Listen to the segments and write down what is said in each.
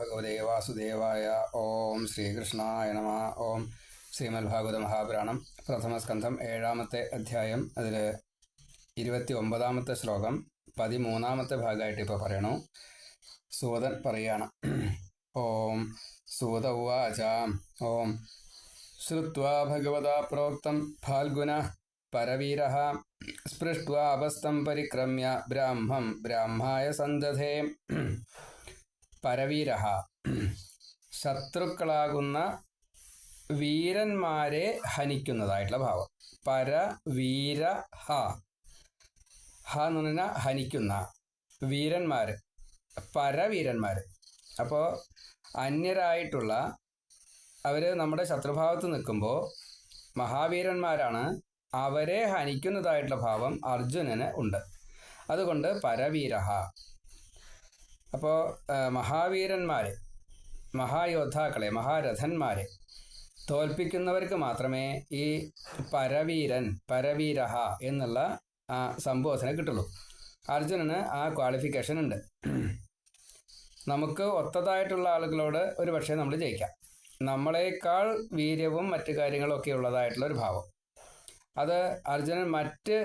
ഭഗവതേ വാസുദേവായ. ഓം ശ്രീകൃഷ്ണായ നമ. ഓം ശ്രീമദ്ഭാഗവത മഹാപുരാണം പ്രഥമസ്കന്ധം 7-ാമത്തെ അധ്യായം. അതിൽ 29-ാമത്തെ ശ്ലോകം 13-ാമത്തെ ഭാഗമായിട്ട് ഇപ്പോൾ പറയണു. സൂതൻ പറയാണ്. ഓം സൂത ഉവാച. ഓം ശ്രുത്വാ ഭഗവതാ പ്രോക്തം ഫാൽഗുന പരവീരഃ സ്പൃഷ്ട്വാ അപസ്തം പരിക്രമ്യ ബ്രാഹ്മം ബ്രാഹ്മായ സന്തതേ. പരവീരഃ ശത്രുക്കളാകുന്ന വീരന്മാരെ ഹനിക്കുന്നതായിട്ടുള്ള ഭാവം. പരവീര ഹ എന്ന് പറഞ്ഞാൽ ഹനിക്കുന്ന വീരന്മാർ, പരവീരന്മാർ. അപ്പോൾ അന്യരായിട്ടുള്ള അവർ നമ്മുടെ ശത്രുഭാവത്ത് നിൽക്കുമ്പോൾ മഹാവീരന്മാരാണ്, അവരെ ഹനിക്കുന്നതായിട്ടുള്ള ഭാവം അർജുനന് ഉണ്ട്. അതുകൊണ്ട് പരവീരഹ. അപ്പോൾ മഹാവീരന്മാരെ, മഹായോദ്ധാക്കളെ, മഹാരഥന്മാരെ തോൽപ്പിക്കുന്നവർക്ക് മാത്രമേ ഈ പരവീരഹ എന്നുള്ള സംബോധന കിട്ടുള്ളൂ. അർജുനന് ആ ക്വാളിഫിക്കേഷൻ ഉണ്ട്. നമുക്ക് ഒത്തതായിട്ടുള്ള ആളുകളോട് ഒരു പക്ഷേ നമ്മൾ ജയിക്കാം. നമ്മളെക്കാൾ വീര്യവും മറ്റു കാര്യങ്ങളും ഒക്കെ ഉള്ളതായിട്ടുള്ള ഒരു ഭാവം, അത് അർജുനൻ മറ്റ്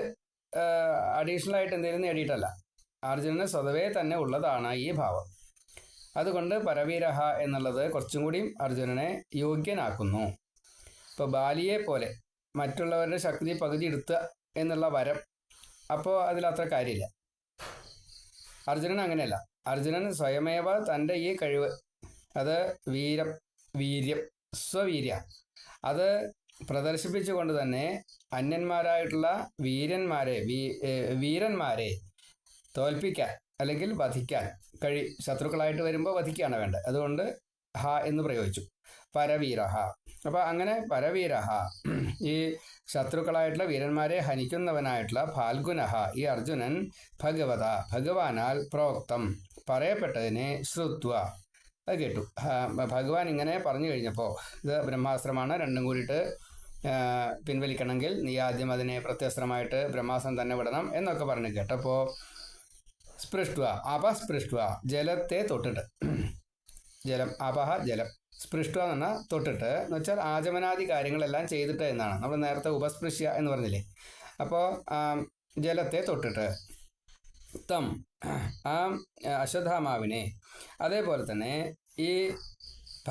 അഡീഷണൽ ആയിട്ട് എന്തെങ്കിലും നേടിയിട്ടല്ല, അർജുനന് സ്വതവേ തന്നെ ഉള്ളതാണ് ഈ ഭാവം. അതുകൊണ്ട് പരവീരഹ എന്നുള്ളത് കുറച്ചും കൂടിയും അർജുനനെ യോഗ്യനാക്കുന്നു. ഇപ്പോൾ ബാലിയെ പോലെ മറ്റുള്ളവരുടെ ശക്തി പകുതി എടുത്തുക എന്നുള്ള വരം, അപ്പോൾ അതിലത്ര കാര്യമില്ല. അർജുനൻ അങ്ങനെയല്ല. അർജുനൻ സ്വയമേവ തൻ്റെ ഈ കഴിവ്, അത് വീര്യം, സ്വവീര്യ, അത് പ്രദർശിപ്പിച്ചുകൊണ്ട് തന്നെ അന്യന്മാരായിട്ടുള്ള വീരന്മാരെ തോൽപ്പിക്കാൻ അല്ലെങ്കിൽ വധിക്കാൻ ശത്രുക്കളായിട്ട് വരുമ്പോൾ വധിക്കുകയാണ് വേണ്ടത്. അതുകൊണ്ട് ഹ എന്ന് പ്രയോഗിച്ചു, പരവീരഹ. അപ്പോൾ അങ്ങനെ പരവീരഹ, ഈ ശത്രുക്കളായിട്ടുള്ള വീരന്മാരെ ഹനിക്കുന്നവനായിട്ടുള്ള ഫാൽഗുനഹ, ഈ അർജുനൻ ഭഗവാനാൽ പ്രോക്തം പറയപ്പെട്ടതിനെ ശ്രുത്വ, അത് കേട്ടു. ഭഗവാൻ ഇങ്ങനെ പറഞ്ഞു കഴിഞ്ഞപ്പോൾ, ഇത് ബ്രഹ്മാസ്ത്രമാണ്, രണ്ടും കൂടിയിട്ട് പിൻവലിക്കണമെങ്കിൽ നീ ആദ്യം അതിനെ പ്രത്യസ്ത്രമായിട്ട് ബ്രഹ്മാസ്ത്രം തന്നെ വിടണം എന്നൊക്കെ പറഞ്ഞ് കേട്ടപ്പോൾ സ്പൃഷ്ട്വ അപസ്പൃഷ്ട്വ, ജലത്തെ തൊട്ടിട്ട്, ജലം അപഹ ജലം, സ്പൃഷ്ട്വ എന്ന് പറഞ്ഞാൽ തൊട്ടിട്ട്, എന്ന് വെച്ചാൽ ആചമനാദി കാര്യങ്ങളെല്ലാം ചെയ്തിട്ട് എന്നാണ്. നമ്മൾ നേരത്തെ ഉപസ്പൃശ്യ എന്ന് പറഞ്ഞില്ലേ. അപ്പോൾ ജലത്തെ തൊട്ടിട്ട് തം, ആ അശ്വത്ഥാമാവിനെ, അതേപോലെ തന്നെ ഈ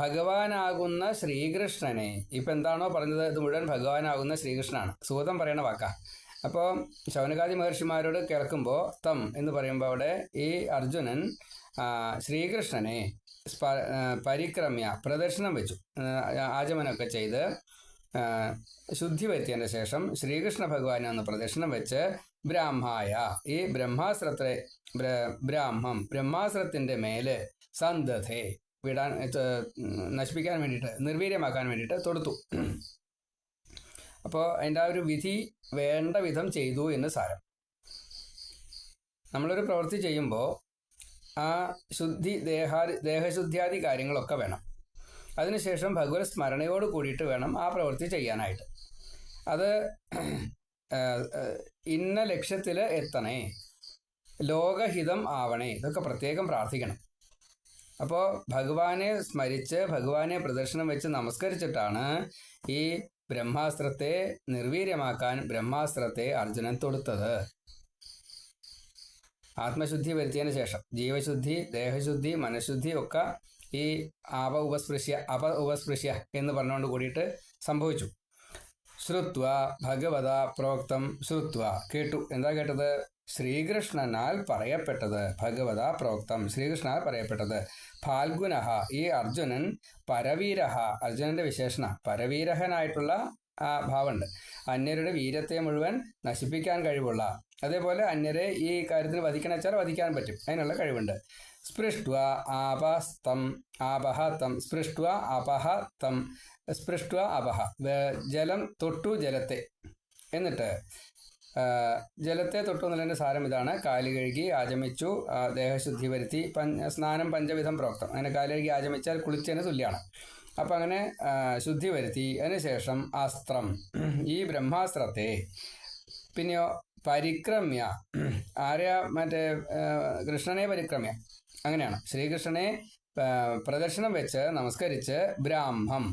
ഭഗവാനാകുന്ന ശ്രീകൃഷ്ണനെ, ഇപ്പം എന്താണോ പറഞ്ഞത് ഇത് മുഴുവൻ ഭഗവാനാകുന്ന ശ്രീകൃഷ്ണനാണ്, സൂതം പറയണ വാക്കാ. അപ്പോൾ ശൗനകാദി മഹർഷിമാരോട് കേൾക്കുമ്പോൾ തം എന്ന് പറയുമ്പോൾ അവിടെ ഈ അർജുനൻ ശ്രീകൃഷ്ണനെ പരിക്രമ്യ പ്രദക്ഷിണം വെച്ചു, ആചമനമൊക്കെ ചെയ്ത് ശുദ്ധി വരുത്തിയതിൻ്റെ ശേഷം ശ്രീകൃഷ്ണ ഭഗവാനെ ഒന്ന് പ്രദക്ഷിണം വെച്ച് ബ്രാഹ്മായ, ഈ ബ്രഹ്മാസ്ത്രത്തിൻ്റെ മേല് സന്തതേ വിടാൻ, നശിപ്പിക്കാൻ വേണ്ടിയിട്ട്, നിർവീര്യമാക്കാൻ വേണ്ടിയിട്ട് തൊടുത്തു. അപ്പോൾ അതിൻ്റെ ആ ഒരു വിധി വേണ്ട വിധം ചെയ്തു എന്ന് സാരം. നമ്മളൊരു പ്രവൃത്തി ചെയ്യുമ്പോൾ ആ ശുദ്ധി, ദേഹശുദ്ധിയാദി കാര്യങ്ങളൊക്കെ വേണം. അതിനുശേഷം ഭഗവത് സ്മരണയോട് കൂടിയിട്ട് വേണം ആ പ്രവൃത്തി ചെയ്യാനായിട്ട്. അത് ഇന്ന ലക്ഷ്യത്തിൽ എത്തണേ, ലോകഹിതം ആവണേ, ഇതൊക്കെ പ്രത്യേകം പ്രാർത്ഥിക്കണം. അപ്പോൾ ഭഗവാനെ സ്മരിച്ച് ഭഗവാനെ പ്രദക്ഷിണം വെച്ച് നമസ്കരിച്ചിട്ടാണ് ഈ ബ്രഹ്മാസ്ത്രത്തെ നിർവീര്യമാക്കാൻ ബ്രഹ്മാസ്ത്രത്തെ അർജുനൻ തൊടുത്തത്. ആത്മശുദ്ധി വരുത്തിയതിന് ശേഷം ജീവശുദ്ധി, ദേഹശുദ്ധി, മനഃശുദ്ധി ഒക്കെ ഈ ഉപസ്പൃശ്യ എന്ന് പറഞ്ഞുകൊണ്ട് കൂടിയിട്ട് സംഭവിച്ചു. ശ്രുത്വ ഭഗവത പ്രോക്തം, ശ്രുത്വ കേട്ടു. എന്താ കേട്ടത്? ശ്രീകൃഷ്ണനാൽ പറയപ്പെട്ടത്. ഭഗവത പ്രോക്തം, ശ്രീകൃഷ്ണനാൽ പറയപ്പെട്ടത്. ഫാൽഗുനഹ, ഈ അർജുനൻ പരവീരഹ, അർജുനന്റെ വിശേഷണ, പരവീരഹനായിട്ടുള്ള ആ ഭാവമുണ്ട്. അന്യരുടെ വീര്യത്തെ മുഴുവൻ നശിപ്പിക്കാൻ കഴിവുള്ള, അതേപോലെ അന്യരെ ഈ കാര്യത്തിന് വധിക്കണം വെച്ചാൽ വധിക്കാൻ പറ്റും, അതിനുള്ള കഴിവുണ്ട്. സ്പൃഷ്ട്വ ആപഹതം, സ്പൃഷ്ട്വ അപഹതം, സ്പൃഷ്ട്വ അപഹ, ജലം തൊട്ടു, ജലത്തെ, എന്നിട്ട് ജലത്തെ തൊട്ടു എന്നുള്ളതിൻ്റെ സാരം ഇതാണ്: കാല് കഴുകി ആചമിച്ചു, ദേഹശുദ്ധി വരുത്തി, സ്നാനം പഞ്ചവിധം പ്രോക്തം. അങ്ങനെ കാല് കഴുകി ആചമിച്ചാൽ കുളിച്ചതിന് തുല്യമാണ്. അപ്പം അങ്ങനെ ശുദ്ധി വരുത്തി, അതിനുശേഷം അസ്ത്രം, ഈ ബ്രഹ്മാസ്ത്രത്തെ, പിന്നെയോ പരിക്രമ്യ, ആരെയാ? മറ്റേ കൃഷ്ണനെ പരിക്രമ്യ, അങ്ങനെയാണ്. ശ്രീകൃഷ്ണനെ പ്രദക്ഷിണം വെച്ച് നമസ്കരിച്ച് ബ്രാഹ്മം,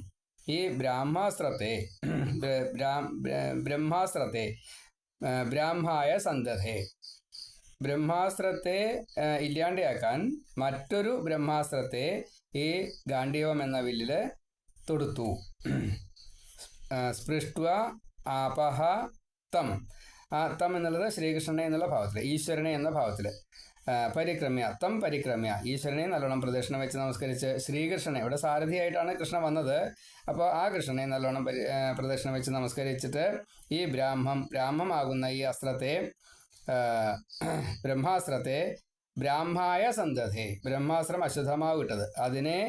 ഈ ബ്രഹ്മാസ്ത്രത്തെ ബ്രാഹ്മായ സന്തതേ, ബ്രഹ്മാസ്ത്രത്തെ ഇല്ലാണ്ടാക്കാൻ മറ്റൊരു ബ്രഹ്മാസ്ത്രത്തെ ഈ ഗാണ്ഡീവം എന്ന വില്ലില് തൊടുത്തു. സ്പൃഷ്ട്വ ആപഹ തം, തം എന്നുള്ളത് ശ്രീകൃഷ്ണനെ എന്നുള്ള ഭാവത്തിൽ, ഈശ്വരനെ എന്ന ഭാവത്തിൽ. പരിക്രമ്യ തം പരിക്രമ്യ, ഈശ്വരനെ നല്ലോണം പ്രദക്ഷിണം വെച്ച് നമസ്കരിച്ച് ശ്രീകൃഷ്ണനെ, ഇവിടെ സാരഥിയായിട്ടാണ് കൃഷ്ണൻ വന്നത്, അപ്പോൾ ആ കൃഷ്ണനെ നല്ലോണം പ്രദക്ഷിണം വെച്ച് നമസ്കരിച്ചിട്ട് ഈ ബ്രാഹ്മമാകുന്ന ഈ അസ്ത്രത്തെ, ബ്രഹ്മാസ്ത്രത്തെ ബ്രാഹ്മായ സന്തതേ, ബ്രഹ്മാസ്ത്രം അശുദ്ധമാവ് വിട്ടത് അതിനെ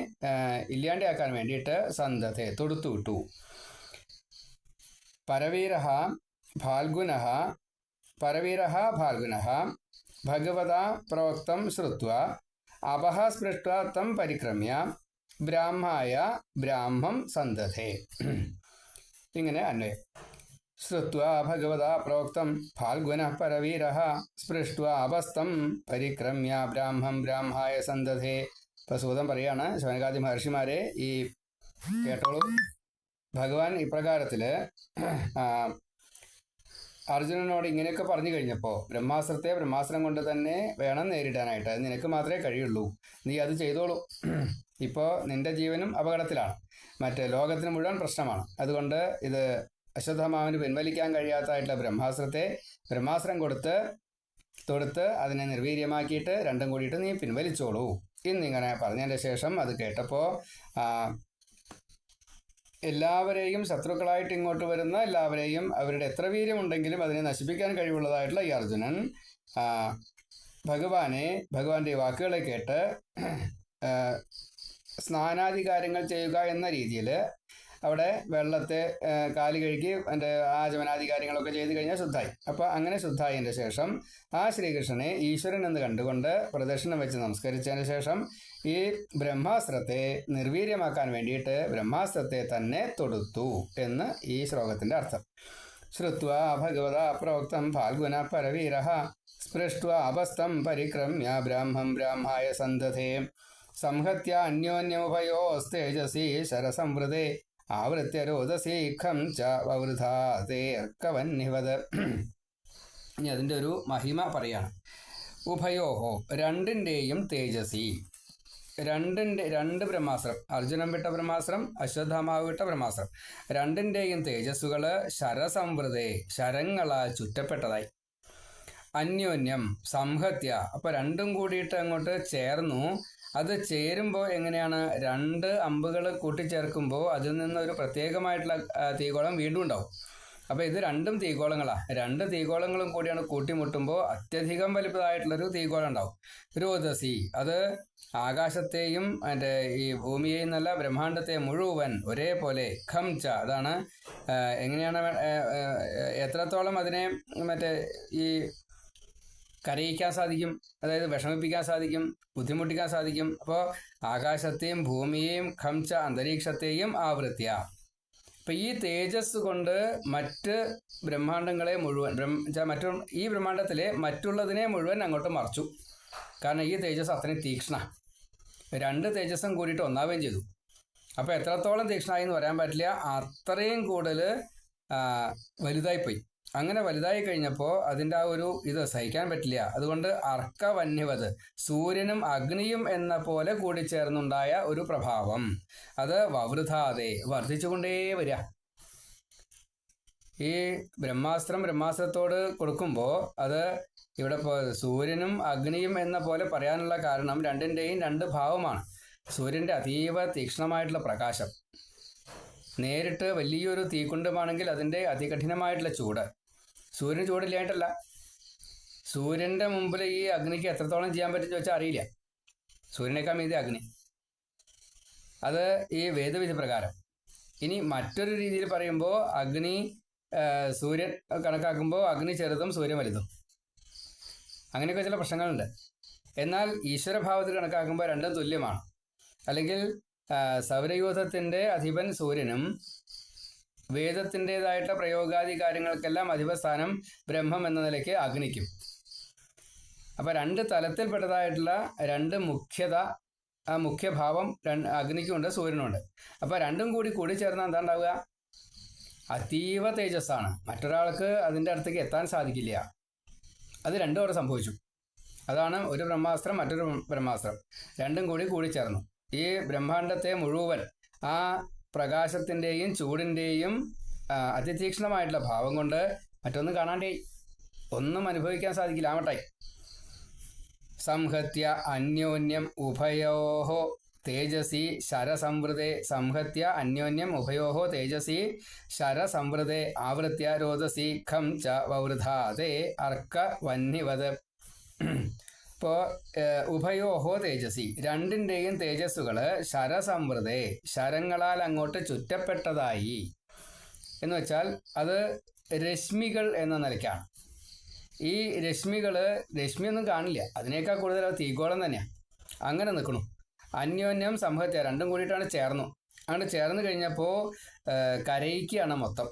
ഇല്ലാണ്ടാക്കാൻ വേണ്ടിയിട്ട് സന്തതേ തൊടുത്തു വിട്ടു. പരവീരഃ ഫാൽഗുനഃ ഭഗവതാ പ്രോക്തം ശ്രുത്വാ അപഹ സ്പൃഷ്ട്വാ തം പരിക്രമ്യ ബ്രാഹ്മായ ബ്രാഹ്മം സന്തതേ. ഇങ്ങനെ അന്വയം. ശ്രുത്വാ ഭഗവതാ പ്രോക്തം ഫാൽഗുനഃ പരവീരഃ സ്പൃഷ്ട്വാ അപസ്തം പരിക്രമ്യ ബ്രാഹ്മായ സന്തതേ. ഇപ്പൊ സൂതം പറയാണ്, ശൗനകാദി മഹർഷിമാരെ ഈ കേട്ടോളൂ. ഭഗവാൻ ഇപ്രകാരത്തില് അർജുനനോട് ഇങ്ങനെയൊക്കെ പറഞ്ഞു കഴിഞ്ഞപ്പോൾ ബ്രഹ്മാസ്ത്രത്തെ ബ്രഹ്മാസ്ത്രം കൊണ്ട് തന്നെ വേണം നേരിടാനായിട്ട്, അത് നിനക്ക് മാത്രമേ കഴിയുള്ളൂ, നീ അത് ചെയ്തോളൂ. ഇപ്പോൾ നിന്റെ ജീവനും അപകടത്തിലാണ്, മറ്റേ ലോകത്തിന് മുഴുവൻ പ്രശ്നമാണ്. അതുകൊണ്ട് ഇത് അശ്വത്ഥമാവിന് പിൻവലിക്കാൻ കഴിയാത്തതായിട്ടുള്ള ബ്രഹ്മാസ്ത്രം തൊടുത്ത് അതിനെ നിർവീര്യമാക്കിയിട്ട് രണ്ടും കൂടിയിട്ട് നീ പിൻവലിച്ചോളൂ എന്നിങ്ങനെ പറഞ്ഞതിൻ്റെ ശേഷം അത് കേട്ടപ്പോൾ എല്ലാവരെയും ശത്രുക്കളായിട്ട് ഇങ്ങോട്ട് വരുന്ന എല്ലാവരെയും അവരുടെ എത്ര വീര്യമുണ്ടെങ്കിലും അതിനെ നശിപ്പിക്കാൻ കഴിവുള്ളതായിട്ടുള്ള ഈ അർജുനൻ ഭഗവാന്റെ വാക്കുകളെ കേട്ട് സ്നാനാദി കാര്യങ്ങൾ ചെയ്യുക എന്ന രീതിയിൽ അവിടെ വെള്ളത്തെ കാല് കഴുകി എൻ്റെ ആചമനാദി കാര്യങ്ങളൊക്കെ ചെയ്ത് കഴിഞ്ഞാൽ ശുദ്ധായി. അപ്പോൾ അങ്ങനെ ശുദ്ധായതിൻ്റെ ശേഷം ആ ശ്രീകൃഷ്ണനെ ഈശ്വരൻ എന്ന് കണ്ടുകൊണ്ട് പ്രദക്ഷിണം വെച്ച് നമസ്കരിച്ചതിന് ശേഷം ഈ ബ്രഹ്മാസ്ത്രത്തെ നിർവീര്യമാക്കാൻ വേണ്ടിയിട്ട് ബ്രഹ്മാസ്ത്രത്തെ തന്നെ തൊടുത്തു എന്ന് ഈ ശ്ലോകത്തിൻ്റെ അർത്ഥം. ശ്രുത്വാ ഭഗവതാ പ്രോക്തം ഫാൽഗുനഃ പരവീരഃ സ്പൃഷ്ട്വാ അപസ്തം പരിക്രമ്യ ബ്രാഹ്മായ സന്തതേ സംഹത്യ അന്യോന്യമുഭയോസ്തേജസി ശരസംവൃതേ ആവൃത്യ രോദസി ഖം ച വവൃധാതേ അർക്കവന്യവത്. ഇനി അതിൻ്റെ ഒരു മഹിമ പറയാണ്. ഉഭയോഹോ, രണ്ടിൻ്റെയും തേജസി, രണ്ട് ബ്രഹ്മാസ്ത്രം, അർജുനൻ വിട്ട ബ്രഹ്മാസ്ത്രം, അശ്വത്ഥാമാവ് വിട്ട ബ്രഹ്മാസ്ത്രം, രണ്ടിൻ്റെയും തേജസ്സുകള് ശരസംവൃതേ, ശരങ്ങളാൽ ചുറ്റപ്പെട്ടതായി. അന്യോന്യം സംഹത്യ, അപ്പൊ രണ്ടും കൂടിയിട്ട് അങ്ങോട്ട് ചേർന്നു. അത് ചേരുമ്പോൾ എങ്ങനെയാണ്, രണ്ട് അമ്പുകൾ കൂട്ടിച്ചേർക്കുമ്പോൾ അതിൽ നിന്ന് ഒരു പ്രത്യേകമായിട്ടുള്ള തീഗോളം വീണ്ടും ഉണ്ടാവും. അപ്പോൾ ഇത് രണ്ടും തീഗോളങ്ങളാണ്. രണ്ട് തീഗോളങ്ങളും കൂടിയാണ് കൂട്ടിമുട്ടുമ്പോൾ അത്യധികം വലുപ്പമായിട്ടുള്ളൊരു തീഗോളം ഉണ്ടാവും. രോദസി, അത് ആകാശത്തെയും അതിൻ്റെ ഈ ഭൂമിയെയും നല്ല ബ്രഹ്മാണ്ടത്തെ മുഴുവൻ ഒരേപോലെ. ഖം ച, അതാണ് എങ്ങനെയാണ് എത്രത്തോളം അതിനെ മറ്റേ ഈ കരയിക്കാൻ സാധിക്കും, അതായത് വിഷമിപ്പിക്കാൻ സാധിക്കും, ബുദ്ധിമുട്ടിക്കാൻ സാധിക്കും. അപ്പോൾ ആകാശത്തെയും ഭൂമിയെയും ഖം ച അന്തരീക്ഷത്തെയും ആവൃത്യ. അപ്പം ഈ തേജസ് കൊണ്ട് മറ്റ് ബ്രഹ്മാണ്ടങ്ങളെ മുഴുവൻ ഈ ബ്രഹ്മാണ്ടത്തിലെ മറ്റുള്ളതിനെ മുഴുവൻ അങ്ങോട്ട് മറച്ചു. കാരണം ഈ തേജസ് അത്രയും തീക്ഷ്ണ, രണ്ട് തേജസ്സും കൂടിയിട്ട് ഒന്നാവുകയും ചെയ്തു. അപ്പോൾ എത്രത്തോളം തീക്ഷ്ണമായി എന്ന് പറയാൻ പറ്റില്ല, അത്രയും കൂടുതൽ വലുതായിപ്പോയി. അങ്ങനെ വലുതായി കഴിഞ്ഞപ്പോൾ അതിൻ്റെ ആ ഒരു ഇത് സഹിക്കാൻ പറ്റില്ല. അതുകൊണ്ട് അർക്കവന്യവത്, സൂര്യനും അഗ്നിയും എന്ന പോലെ കൂടിച്ചേർന്നുണ്ടായ ഒരു പ്രഭാവം, അത് വവൃധാതെ വർദ്ധിച്ചുകൊണ്ടേ വരിക. ഈ ബ്രഹ്മാസ്ത്രത്തോട് കൊടുക്കുമ്പോൾ അത് ഇവിടെ സൂര്യനും അഗ്നിയും എന്ന പോലെ പറയാനുള്ള കാരണം രണ്ടിൻ്റെയും രണ്ട് ഭാവമാണ്. സൂര്യൻ്റെ അതീവ തീക്ഷ്ണമായിട്ടുള്ള പ്രകാശം, നേരിട്ട് വലിയൊരു തീക്കുണ്ടമാണെങ്കിൽ അതിൻ്റെ അതികഠിനമായിട്ടുള്ള ചൂട്. സൂര്യന് ചൂടില്ലായിട്ടല്ല, സൂര്യൻ്റെ മുമ്പിൽ ഈ അഗ്നിക്ക് എത്രത്തോളം ചെയ്യാൻ പറ്റും ചോദിച്ചാൽ അറിയില്ല. സൂര്യനേക്കാൾ മീതി അഗ്നി, അത് ഈ വേദവിധി പ്രകാരം. ഇനി മറ്റൊരു രീതിയിൽ പറയുമ്പോൾ സൂര്യൻ കണക്കാക്കുമ്പോൾ അഗ്നി ചെറുതും സൂര്യൻ വലുതും, അങ്ങനെയൊക്കെ ചില പ്രശ്നങ്ങളുണ്ട്. എന്നാൽ ഈശ്വരഭാവത്തിൽ കണക്കാക്കുമ്പോൾ രണ്ടും തുല്യമാണ്. അല്ലെങ്കിൽ സൗരയൂഥത്തിൻ്റെ അധിപൻ സൂര്യനും വേദത്തിൻ്റെതായിട്ടുള്ള പ്രയോഗാദി കാര്യങ്ങൾക്കെല്ലാം അധിപസ്ഥാനം ബ്രഹ്മം എന്ന നിലയ്ക്ക് അഗ്നിക്കും. അപ്പോൾ രണ്ട് തലത്തിൽപ്പെട്ടതായിട്ടുള്ള രണ്ട് മുഖ്യത ആ മുഖ്യഭാവം അഗ്നിക്കുമുണ്ട് സൂര്യനുമുണ്ട്. അപ്പോൾ രണ്ടും കൂടി ചേർന്നാൽ എന്താ ഉണ്ടാവുക? അതീവ തേജസ്സാണ്. മറ്റൊരാൾക്ക് അതിൻ്റെ അടുത്തേക്ക് എത്താൻ സാധിക്കില്ല. അത് രണ്ടും അവിടെ സംഭവിച്ചു. അതാണ് ഒരു ബ്രഹ്മാസ്ത്രം മറ്റൊരു ബ്രഹ്മാസ്ത്രം രണ്ടും കൂടി ചേർന്നു. ഈ ബ്രഹ്മാണ്ടത്തെ മുഴുവൻ ആ പ്രകാശത്തിൻ്റെയും ചൂടിൻ്റെയും അതിതീക്ഷ്ണമായിട്ടുള്ള ഭാവം കൊണ്ട് മറ്റൊന്നും കാണാണ്ടേ, ഒന്നും അനുഭവിക്കാൻ സാധിക്കില്ല. ആവട്ടായി സംഹത്യ അന്യോന്യം ഉഭയോഹോ തേജസി ശരസംവൃതേ സംഹത്യ അന്യോന്യം ഉഭയോഹോ തേജസി ശരസംവൃതേ ആവൃത്യ രോദസി ഖം ച വവൃധാതേ അർക്ക വന്യവത്. ഇപ്പോൾ ഉഭയോഹോ തേജസി രണ്ടിൻ്റെയും തേജസ്സുകൾ ശരസംവൃതേ ശരങ്ങളാൽ അങ്ങോട്ട് ചുറ്റപ്പെട്ടതായി എന്ന് വെച്ചാൽ അത് രശ്മികൾ എന്ന നിലയ്ക്കാണ്. ഈ രശ്മിയൊന്നും കാണില്ല, അതിനേക്കാൾ കൂടുതൽ അത് തീഗോളം തന്നെയാണ്. അങ്ങനെ നിൽക്കണു. അന്യോന്യം സംഹത്യ രണ്ടും കൂടിയിട്ടാണ് ചേർന്നു. അങ്ങനെ ചേർന്ന് കഴിഞ്ഞപ്പോൾ കരയിക്കുകയാണ് മൊത്തം.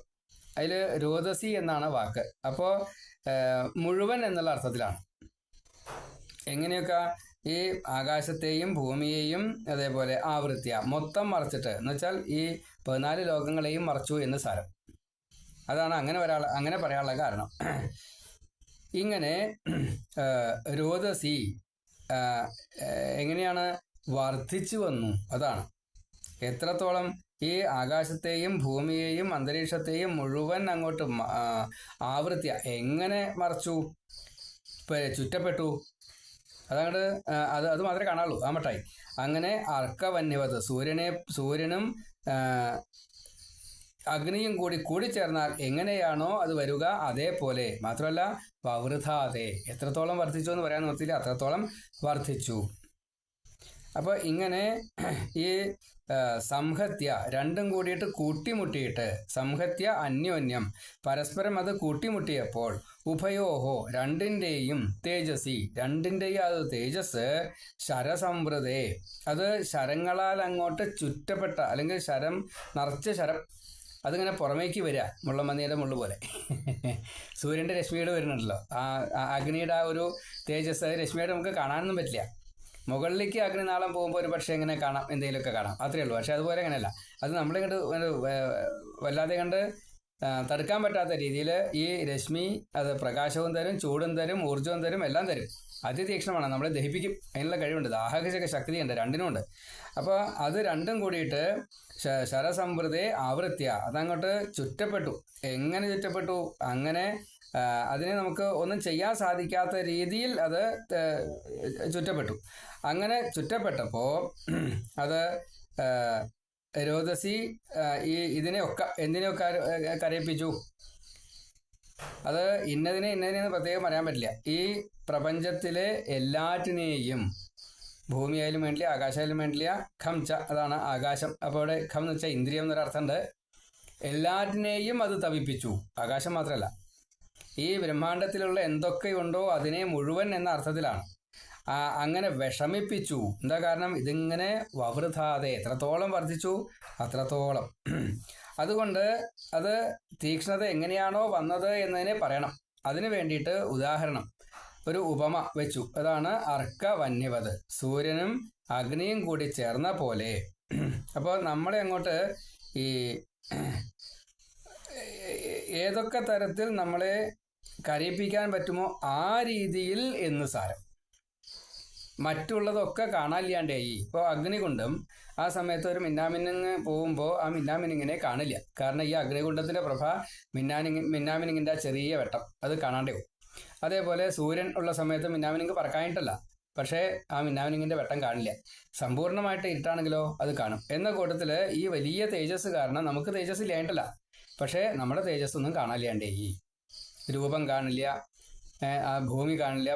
അതിൽ രോദസി എന്നാണ് വാക്ക്. അപ്പോൾ മുഴുവൻ എന്നുള്ള അർത്ഥത്തിലാണ്. എങ്ങനെയൊക്കെ ഈ ആകാശത്തെയും ഭൂമിയെയും അതേപോലെ ആവൃത്യ മൊത്തം മറച്ചിട്ട് എന്ന് വെച്ചാൽ ഈ 14 ലോകങ്ങളെയും മറച്ചു എന്ന് സാരം. അതാണ് അങ്ങനെ പറയാനുള്ള കാരണം. ഇങ്ങനെ രോദസി എങ്ങനെയാണ് വർദ്ധിച്ചു വന്നു. അതാണ് എത്രത്തോളം ഈ ആകാശത്തെയും ഭൂമിയെയും അന്തരീക്ഷത്തെയും മുഴുവൻ അങ്ങോട്ട് ആവൃത്യ എങ്ങനെ മറച്ചു, ചുറ്റപ്പെട്ടു. അതങ്ങോട്ട് അത് മാത്രമേ കാണാറുള്ളൂ. ആ മട്ടായി. അങ്ങനെ അർക്കവന്യവത് സൂര്യനും അഗ്നിയും കൂടി ചേർന്നാൽ എങ്ങനെയാണോ അത് വരിക അതേപോലെ. മാത്രമല്ല വവൃഥാതെ എത്രത്തോളം വർദ്ധിച്ചു എന്ന് പറയാൻ നിർത്തിയില്ല, അത്രത്തോളം വർദ്ധിച്ചു. അപ്പോൾ ഇങ്ങനെ ഈ സംഹത്യ രണ്ടും കൂടിയിട്ട് കൂട്ടിമുട്ടിയിട്ട് സംഹത്യ അന്യോന്യം പരസ്പരം അത് കൂട്ടിമുട്ടിയപ്പോൾ ഉഭയോഹോ രണ്ടിൻ്റെയും തേജസി രണ്ടിൻ്റെയും അത് തേജസ് ശരസംവൃതേ അത് ശരങ്ങളാൽ അങ്ങോട്ട് ചുറ്റപ്പെട്ട അല്ലെങ്കിൽ ശരം നിറച്ച ശരം അതിങ്ങനെ പുറമേക്ക് വരിക, മുള്ളമന്നിയുടെ മുള്ളു പോലെ. സൂര്യൻ്റെ രശ്മിയുടെ വരുന്നുണ്ടല്ലോ, അഗ്നിയുടെ ആ ഒരു തേജസ് രശ്മിയായിട്ട് നമുക്ക് കാണാനൊന്നും പറ്റില്ല. മുകളിലേക്ക് അഗ്നിനാളം പോകുമ്പോൾ ഒരു പക്ഷേ എങ്ങനെ കാണാം, എന്തെങ്കിലുമൊക്കെ കാണാം, അത്രയേ ഉള്ളൂ. പക്ഷെ അതുപോലെ അങ്ങനെയല്ല. അത് നമ്മളിങ്ങോട്ട് വല്ലാതെ കണ്ട് തടുക്കാൻ പറ്റാത്ത രീതിയിൽ ഈ രശ്മി അത് പ്രകാശവും തരും, ചൂടും തരും, ഊർജ്ജവും തരും, എല്ലാം തരും. അതിതീക്ഷ്ണമാണ്, നമ്മളെ ദഹിപ്പിക്കും. അതിനുള്ള കഴിവുണ്ട്, ദാഹക ശക്തിയുണ്ട്, രണ്ടിനുമുണ്ട്. അപ്പോൾ അത് രണ്ടും കൂടിയിട്ട് ശരസംവൃതേ ആവൃത്യ അതങ്ങോട്ട് ചുറ്റപ്പെട്ടു. എങ്ങനെ ചുറ്റപ്പെട്ടു? അങ്ങനെ അതിനെ നമുക്ക് ഒന്നും ചെയ്യാൻ സാധിക്കാത്ത രീതിയിൽ അത് ചുറ്റപ്പെട്ടു. അങ്ങനെ ചുറ്റപ്പെട്ടപ്പോൾ അത് രോദസി എന്തിനെയൊക്കെ കരയിപ്പിച്ചു. അത് ഇന്നതിനെന്ന് പ്രത്യേകം പറയാൻ പറ്റില്ല. ഈ പ്രപഞ്ചത്തിലെ എല്ലാറ്റിനെയും ഭൂമിയായാലും വേണ്ടില്ല, ആകാശമായാലും വേണ്ടില്ല, ഖം ച അതാണ് ആകാശം. അപ്പോൾ അവിടെ ഖം എന്ന് വെച്ചാൽ ഇന്ദ്രിയം എന്നൊരർത്ഥമുണ്ട്. എല്ലാറ്റിനെയും അത് തപിപ്പിച്ചു. ആകാശം മാത്രമല്ല, ഈ ബ്രഹ്മാണ്ടത്തിലുള്ള എന്തൊക്കെയുണ്ടോ അതിനെ മുഴുവൻ എന്ന അർത്ഥത്തിലാണ്. അങ്ങനെ വിഷമിപ്പിച്ചു. എന്താ കാരണം? ഇതിങ്ങനെ വവൃഥാതെ എത്രത്തോളം വർദ്ധിച്ചു അത്രത്തോളം. അതുകൊണ്ട് അത് തീക്ഷ്ണത എങ്ങനെയാണോ വന്നത് എന്നതിനെ പറയണം. അതിനു വേണ്ടിയിട്ട് ഉദാഹരണം ഒരു ഉപമ വെച്ചു. അതാണ് അർക്ക വന്യവത് സൂര്യനും അഗ്നിയും കൂടി ചേർന്ന പോലെ. അപ്പോൾ നമ്മളെ അങ്ങോട്ട് ഈ ഏതൊക്കെ തരത്തിൽ നമ്മളെ കരയിപ്പിക്കാൻ പറ്റുമോ ആ രീതിയിൽ എന്ന് സാരം. മറ്റുള്ളതൊക്കെ കാണാനില്ലാണ്ടായി. ഇപ്പോൾ അഗ്നികുണ്ഡം ആ സമയത്ത് ഒരു മിന്നാമിന്നിങ് പോകുമ്പോൾ ആ മിന്നാമിന്നിങ്ങിനെ കാണില്ല. കാരണം ഈ അഗ്നികുണ്ഡത്തിൻ്റെ പ്രഭ മിന്നാമിന്നിങ്ങിൻ്റെ ആ ചെറിയ വെട്ടം അത് കാണാണ്ടാവും. അതേപോലെ സൂര്യൻ ഉള്ള സമയത്ത് മിന്നാമിനിങ് പറക്കാനായിട്ടല്ല, പക്ഷേ ആ മിന്നാമിനിങ്ങിൻ്റെ വെട്ടം കാണില്ല. സമ്പൂർണ്ണമായിട്ട് ഇരുട്ടാണെങ്കിലോ അത് കാണും. എന്ന കൂട്ടത്തിൽ ഈ വലിയ തേജസ് കാരണം നമുക്ക് തേജസ് ഇല്ലായിട്ടല്ല, പക്ഷേ നമ്മുടെ തേജസ് ഒന്നും കാണാനില്ലാണ്ടായി. രൂപം കാണില്ല, ആ ഭൂമി കാണില്ല,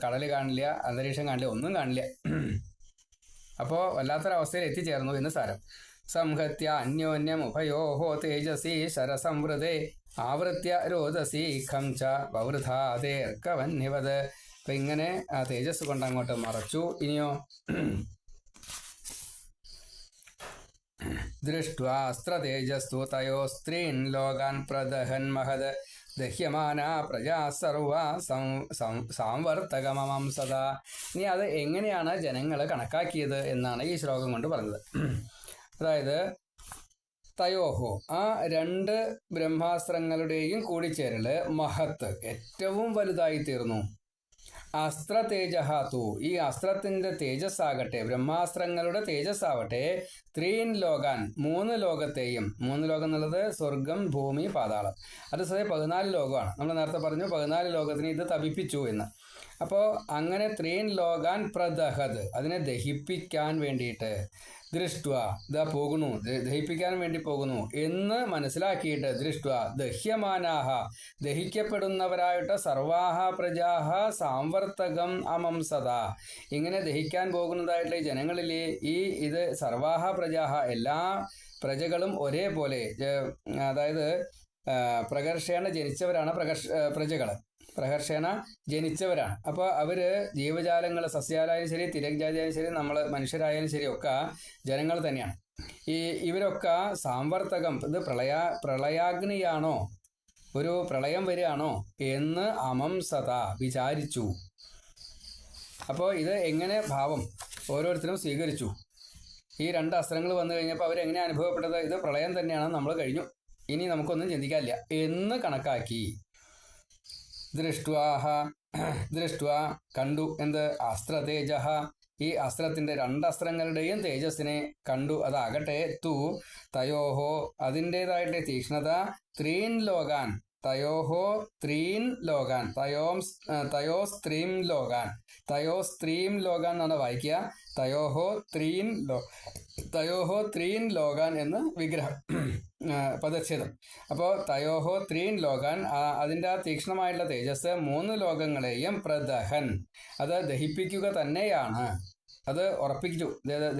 കടൽ കാണില്ല, അന്തരീക്ഷം കാണില്ല, ഒന്നും കാണില്ല. അപ്പോൾ വല്ലാത്തൊരവസ്ഥയിൽ എത്തിച്ചേർന്നു എന്ന് സാരം. സംഹത്യ അന്യോന്യം ഉഭയോഹോ തേജസി ശരസംവൃതേ ആവൃത്യ രോദസി ഖം ച വവൃഥാതേർക്കവന്യവത്. അപ്പം ഇങ്ങനെ ആ തേജസ് കൊണ്ട് അങ്ങോട്ട് മറച്ചു. ഇനിയോ ദൃഷ്ട്വാസ്ത്ര തേജസ്തു തയോ സ്ത്രീൻ ലോകാൻ പ്രദഹൻ മഹത് ദഹ്യമാന പ്രജാ സർവ സാംവർത്തകമമം സദാ. ഇനി അത് എങ്ങനെയാണ് ജനങ്ങൾ കണക്കാക്കിയത് എന്നാണ് ഈ ശ്ലോകം കൊണ്ട് പറഞ്ഞത്. അതായത് തയോഹോ, ആ രണ്ട് ബ്രഹ്മാസ്ത്രങ്ങളുടെയും കൂടിച്ചേരല് മഹത്ത് ഏറ്റവും വലുതായി തീർന്നു. അസ്ത്ര തേജഹാതു, ഈ അസ്ത്രത്തിന്റെ തേജസ്സാകട്ടെ, ബ്രഹ്മാസ്ത്രങ്ങളുടെ തേജസ്സാവട്ടെ, ത്രീൻ ലോകാൻ, 3 ലോകത്തെയും, 3 ലോകം എന്നുള്ളത് സ്വർഗം, ഭൂമി, പാതാളം, അത് സദേ 14 ലോകമാണ്. നമ്മൾ നേരത്തെ പറഞ്ഞു 14 ലോകത്തിന് ഇത് തപിപ്പിച്ചു എന്ന്. അപ്പോൾ അങ്ങനെ ത്രീൻ ലോകാൻ പ്രദഹത്, അതിനെ ദഹിപ്പിക്കാൻ വേണ്ടിയിട്ട്, ദൃഷ്ട്വ, ഇതാ പോകുന്നു, ദഹിപ്പിക്കാൻ വേണ്ടി പോകുന്നു എന്ന് മനസ്സിലാക്കിയിട്ട്, ദൃഷ്ട്വ ദഹ്യമാനാഹ, ദഹിക്കപ്പെടുന്നവരായിട്ട്, സർവാഹ പ്രജാഹ സാംവർത്തകം അമംസത, ഇങ്ങനെ ദഹിക്കാൻ പോകുന്നതായിട്ടുള്ള ഈ ജനങ്ങളിലെ ഇത് സർവാഹ പ്രജാഹ, എല്ലാ പ്രജകളും ഒരേപോലെ, അതായത് പ്രകർഷേണ ജനിച്ചവരാണ് പ്രജകൾ, പ്രകർഷേണ ജനിച്ചവരാണ്. അപ്പോൾ അവര് ജീവജാലങ്ങൾ, സസ്യാലായാലും ശരി, തിരജാതിയായാലും ശരി, നമ്മൾ മനുഷ്യരായാലും ശരി, ഒക്കെ ജനങ്ങൾ തന്നെയാണ്. ഇവരൊക്കെ സാംവർത്തകം, ഇത് പ്രളയാഗ്നിയാണോ, ഒരു പ്രളയം വരികയാണോ എന്ന് അമംസത, വിചാരിച്ചു. അപ്പോൾ ഇത് എങ്ങനെ ഭാവം ഓരോരുത്തരും സ്വീകരിച്ചു. ഈ 2 അസ്ത്രങ്ങൾ വന്നു കഴിഞ്ഞപ്പോൾ അവരെങ്ങനെ അനുഭവപ്പെട്ടത്, ഇത് പ്രളയം തന്നെയാണ്, നമ്മൾ കഴിഞ്ഞു, ഇനി നമുക്കൊന്നും ചിന്തിക്കാനില്ല എന്ന് കണക്കാക്കി. ദൃഷ്ട്വ കണ്ടു, എന്ത്, അസ്ത്ര തേജഹ, ഈ അസ്ത്രത്തിന്റെ 2 അസ്ത്രങ്ങളുടെയും തേജസ്സിനെ കണ്ടു. അതാകട്ടെ തയോഹോ, അതിൻ്റെതായിട്ട് തീക്ഷ്ണത, ത്രീൻ ലോകാൻ, തയോഹോ ത്രീൻ ലോകാൻ, തയോസ്ത്രീം ലോകാൻ എന്നാണ് വായിക്കുക. തയോഹോ ത്രീൻ ലോകാൻ എന്ന് വിഗ്രഹം, പദച്ഛേദം. അപ്പോൾ തയോഹോ ത്രീൻ ലോകാൻ, അതിൻ്റെ ആ തീക്ഷ്ണമായിട്ടുള്ള തേജസ് 3 ലോകങ്ങളെയും പ്രദഹൻ, അത് ദഹിപ്പിക്കുക തന്നെയാണ്, അത് ഉറപ്പിച്ചു,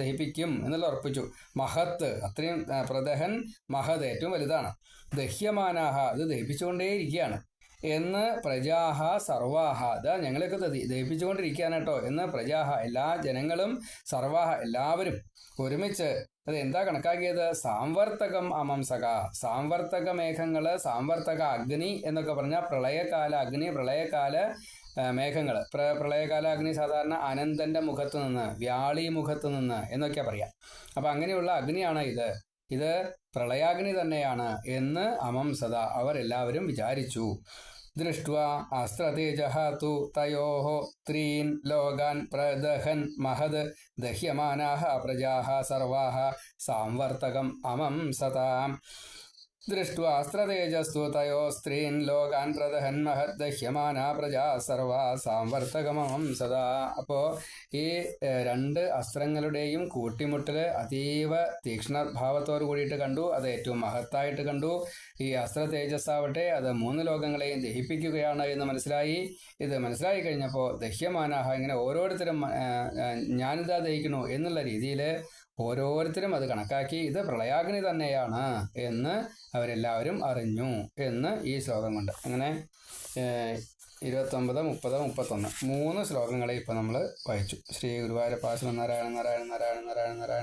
ദഹിപ്പിക്കും എന്നുള്ള ഉറപ്പിച്ചു. മഹത്ത്, അത്രയും പ്രദഹൻ, മഹത് ഏറ്റവും വലുതാണ്. ദഹ്യമാനാഹ, അത് ദഹിപ്പിച്ചുകൊണ്ടേയിരിക്കുകയാണ് എന്ന് പ്രജാഹ സർവാഹ, അത് ഞങ്ങളെയൊക്കെ ദഹിപ്പിച്ചുകൊണ്ടിരിക്കുകയാണ് കേട്ടോ എന്ന് പ്രജാഹ, എല്ലാ ജനങ്ങളും, സർവാഹ എല്ലാവരും ഒരുമിച്ച് അത് എന്താ കണക്കാക്കിയത്, സാംവർത്തകം അമംസക, സാംവർത്തക മേഘങ്ങള്, സാംവർത്തക അഗ്നി എന്നൊക്കെ പറഞ്ഞാൽ പ്രളയകാല അഗ്നി, പ്രളയകാല മേഘങ്ങൾ. പ്രളയകാല അഗ്നി സാധാരണ അനന്തന്റെ മുഖത്ത് നിന്ന്, വ്യാളി മുഖത്ത് നിന്ന് എന്നൊക്കെയാ പറയാം. അപ്പൊ അങ്ങനെയുള്ള അഗ്നിയാണ് ഇത് പ്രളയാഗ്നി തന്നെയാണ് എന്ന് അമംസത, അവരെല്ലാവരും വിചാരിച്ചു. ദൃഷ്ട്വ അസ്ത്രതേജഃ തു തയോഹോ ത്രീൻ ലോകാൻ പ്രദഹൻ മഹത് ദഹ്യമാനാഹ പ്രജാഹ സർവാഹ സാംവർത്തകം അമംസതാം. ദൃഷ്ട്വാ അസ്ത്രതേജസ്തു തയോസ്ത്രീൻ ലോകാൻ പ്രദഹൻ മഹത് ദഹ്യമാന പ്രജാ സർവാ സാംവർത്തകമം സദാ. അപ്പോൾ ഈ 2 അസ്ത്രങ്ങളുടെയും കൂട്ടിമുട്ടല് അതീവ തീക്ഷ്ണഭാവത്തോട് കൂടിയിട്ട് കണ്ടു, അത് ഏറ്റവും മഹത്തായിട്ട് കണ്ടു. ഈ അസ്ത്ര തേജസ്സാവട്ടെ അത് 3 ലോകങ്ങളെയും ദഹിപ്പിക്കുകയാണ് എന്ന് മനസ്സിലായി. ഇത് മനസ്സിലായി കഴിഞ്ഞപ്പോൾ ദഹ്യമാനാഹ, ഇങ്ങനെ ഓരോരുത്തരും ഞാനിതാ ദഹിക്കണു എന്നുള്ള രീതിയിൽ ഓരോരുത്തരും അത് കണക്കാക്കി ഇത് പ്രളയാഗ്നി തന്നെയാണ് എന്ന് അവരെല്ലാവരും അറിഞ്ഞു എന്ന് ഈ ശ്ലോകം കൊണ്ട്. അങ്ങനെ 29, 30, 31 3 ശ്ലോകങ്ങളെ ഇപ്പം നമ്മൾ വായിച്ചു. ശ്രീ ഗുരുവായൂരപ്പ നാരായണ നാരായണ നാരായണ നാരായണ നാരായണ.